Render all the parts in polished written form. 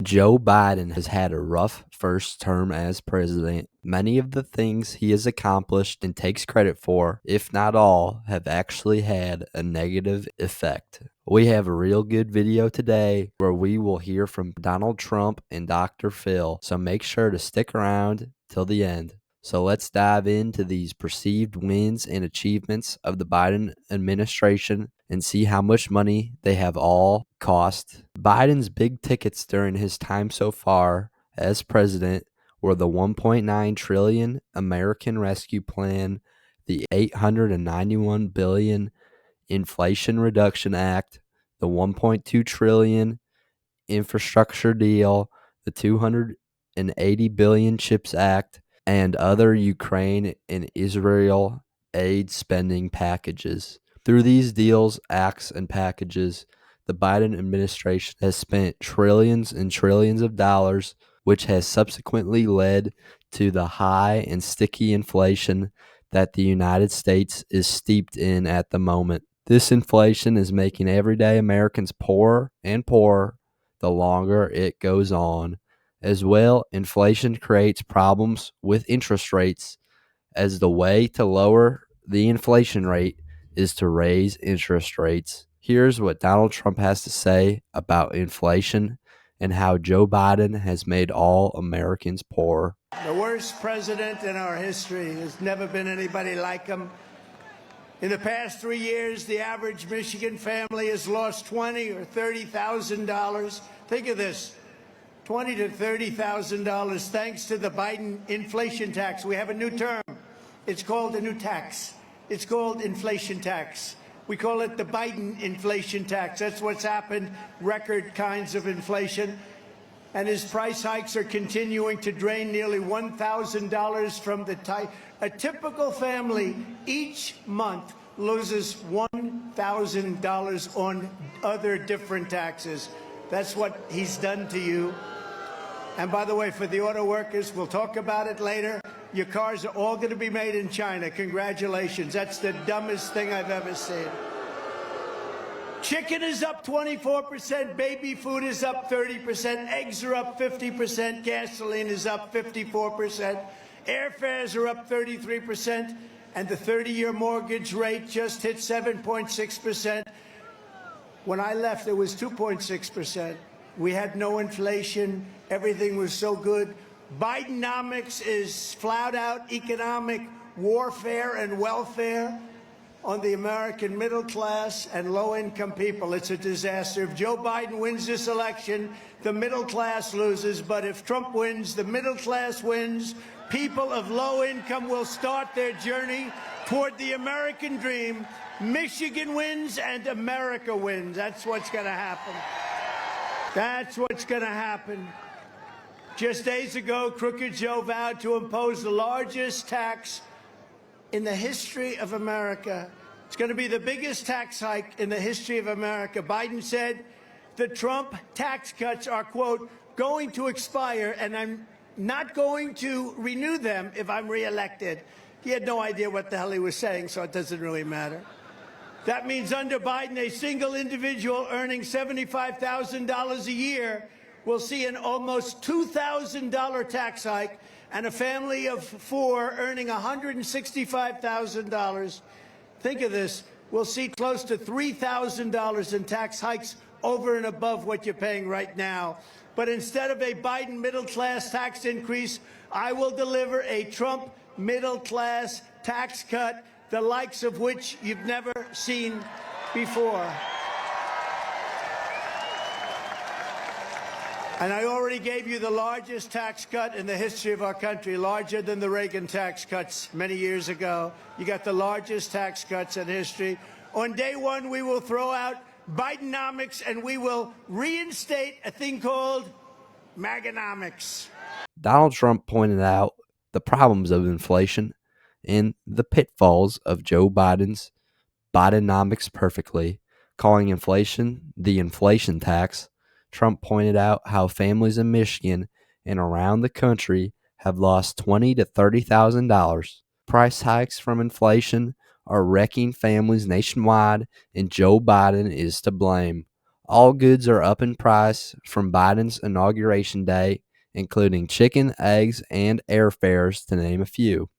Joe Biden has had a rough first term as president. Many of the things he has accomplished and takes credit for, if not all, have actually had a negative effect. We have a real good video today where we will hear from Donald Trump and Dr. Phil, so make sure to stick around till the end. So let's dive into these perceived wins and achievements of the Biden administration and see how much money they have all cost. Biden's big tickets during his time so far as president were the $1.9 trillion American Rescue Plan, the $891 billion Inflation Reduction Act, the $1.2 trillion infrastructure deal, the $280 billion CHIPS Act, and other Ukraine and Israel aid spending packages. Through these deals, acts, and packages, the Biden administration has spent trillions and trillions of dollars, which has subsequently led to the high and sticky inflation that the United States is steeped in at the moment. This inflation is making everyday Americans poorer and poorer the longer it goes on. As well, inflation creates problems with interest rates, as the way to lower the inflation rate is to raise interest rates. Here's what Donald Trump has to say about inflation and how Joe Biden has made all Americans poor. The worst president in our history. There's never been anybody like him. In the past 3 years, the average Michigan family has lost $20,000 or $30,000. Think of this, $20,000 to $30,000 thanks to the Biden inflation tax. We have a new term. It's called a new tax. It's called inflation tax. We call it the Biden inflation tax. That's what's happened, record kinds of inflation. And his price hikes are continuing to drain nearly $1,000 from a typical family each month loses $1,000 on other different taxes. That's what he's done to you. And by the way, for the auto workers, we'll talk about it later. Your cars are all going to be made in China. Congratulations. That's the dumbest thing I've ever seen. Chicken is up 24%, baby food is up 30%, eggs are up 50%, gasoline is up 54%, airfares are up 33%, and the 30-year mortgage rate just hit 7.6%. When I left, it was 2.6%. We had no inflation. Everything was so good. Bidenomics is flat-out economic warfare and welfare on the American middle class and low-income people. It's a disaster. If Joe Biden wins this election, the middle class loses. But if Trump wins, the middle class wins. People of low income will start their journey toward the American dream. Michigan wins and America wins. That's what's going to happen. That's what's going to happen. Just days ago, Crooked Joe vowed to impose the largest tax in the history of America. It's going to be the biggest tax hike in the history of America. Biden said the Trump tax cuts are, quote, going to expire, and I'm not going to renew them if I'm reelected. He had no idea what the hell he was saying, so it doesn't really matter. That means under Biden, a single individual earning $75,000 a year will see an almost $2,000 tax hike, and a family of four earning $165,000, think of this, will see close to $3,000 in tax hikes over and above what you're paying right now. But instead of a Biden middle-class tax increase, I will deliver a Trump middle-class tax cut, the likes of which you've never seen before. And I already gave you the largest tax cut in the history of our country, larger than the Reagan tax cuts many years ago. You got the largest tax cuts in history. On day one, we will throw out Bidenomics and we will reinstate a thing called Maganomics. Donald Trump pointed out the problems of inflation and the pitfalls of Joe Biden's Bidenomics perfectly, calling inflation the inflation tax. Trump pointed out how families in Michigan and around the country have lost $20,000 to $30,000. Price hikes from inflation are wrecking families nationwide, and Joe Biden is to blame. All goods are up in price from Biden's inauguration day, including chicken, eggs, and airfares, to name a few.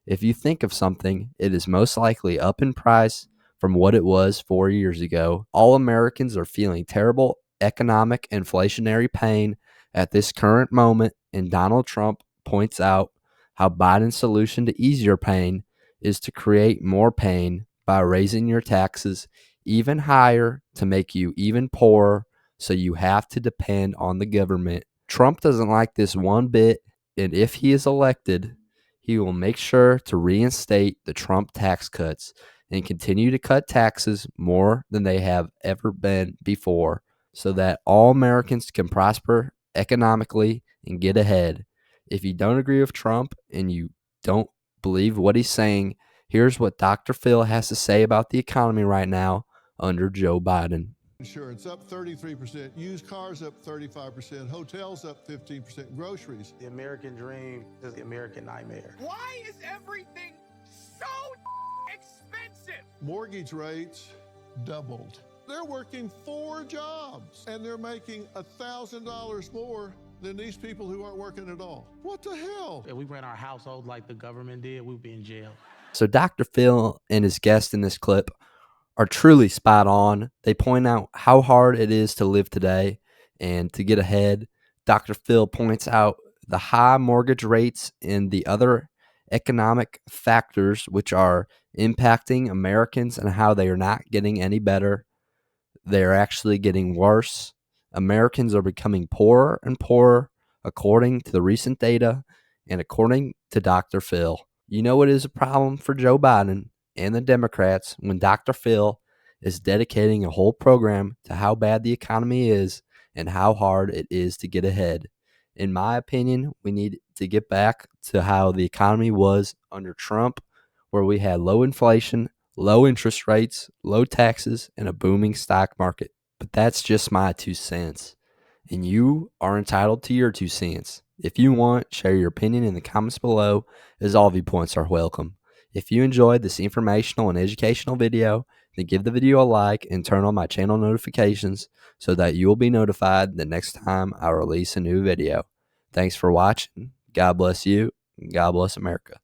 If you think of something, it is most likely up in price from what it was 4 years ago. All Americans are feeling terrible economic inflationary pain at this current moment, and Donald Trump points out how Biden's solution to ease your pain is to create more pain by raising your taxes even higher to make you even poorer, so you have to depend on the government. Trump doesn't like this one bit, and if he is elected, he will make sure to reinstate the Trump tax cuts and continue to cut taxes more than they have ever been before, so that all Americans can prosper economically and get ahead. If you don't agree with Trump and you don't believe what he's saying, here's what Dr. Phil has to say about the economy right now under Joe Biden. Insurance up 33%, used cars up 35%, hotels up 15%, groceries. The American dream is the American nightmare. Why is everything so expensive? Mortgage rates doubled. They're working 4 jobs and they're making $1,000 more than these people who aren't working at all. What the hell? If we ran our household like the government did, we'd be in jail. So Dr. Phil and his guest in this clip are truly spot on. They point out how hard it is to live today and to get ahead. Dr. Phil points out the high mortgage rates and the other economic factors which are impacting Americans and how they are not getting any better. They're actually getting worse. Americans are becoming poorer and poorer, according to the recent data and according to Dr. Phil. You know it is a problem for Joe Biden and the Democrats when Dr. Phil is dedicating a whole program to how bad the economy is and how hard it is to get ahead. In my opinion, we need to get back to how the economy was under Trump, where we had low inflation, low interest rates, low taxes, and a booming stock market. But that's just my 2 cents. And you are entitled to your 2 cents. If you want, share your opinion in the comments below, as all viewpoints are welcome. If you enjoyed this informational and educational video, then give the video a like and turn on my channel notifications so that you will be notified the next time I release a new video. Thanks for watching. God bless you. God bless America.